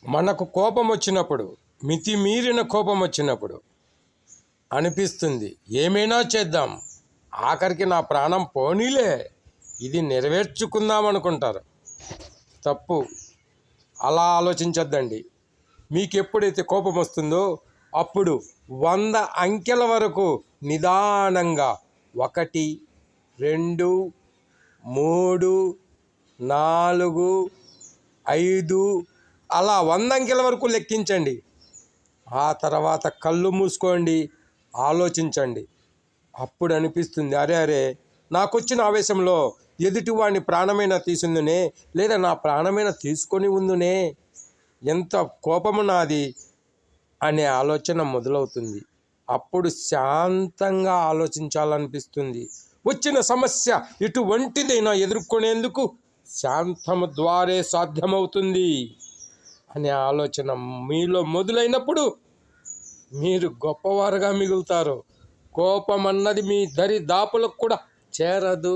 మనకు కోపం వచ్చినప్పుడు, మితిమీరిన కోపం వచ్చినప్పుడు అనిపిస్తుంది ఏమైనా చేద్దాం, ఆఖరికి నా ప్రాణం పోనీలే, ఇది నెరవేర్చుకుందాం అనుకుంటారు. తప్పు. అలా ఆలోచించొద్దండి. మీకు ఎప్పుడైతే కోపం వస్తుందో అప్పుడు 100 అంకెల వరకు నిదానంగా 1, 2, 3, 4, 5 అలా 100 అంకెల వరకు లెక్కించండి. ఆ తర్వాత కళ్ళు మూసుకోండి, ఆలోచించండి. అప్పుడు అనిపిస్తుంది అరే అరే నాకు వచ్చిన ఆవేశంలో ఎదుటివాడిని ప్రాణమైనా తీసుందునే, లేదా నా ప్రాణమైనా తీసుకొని ఉందునే, ఎంత కోపము నాది అనే ఆలోచన మొదలవుతుంది. అప్పుడు శాంతంగా ఆలోచించాలనిపిస్తుంది. వచ్చిన సమస్య ఎటువంటిదైనా ఎదుర్కొనేందుకు శాంతము ద్వారే సాధ్యమవుతుంది అనే ఆలోచన మీలో మొదలైనప్పుడు మీరు గొప్పవారుగా మిగులుతారు. కోపం అన్నది మీ దరిదాపులకు కూడా చేరదు.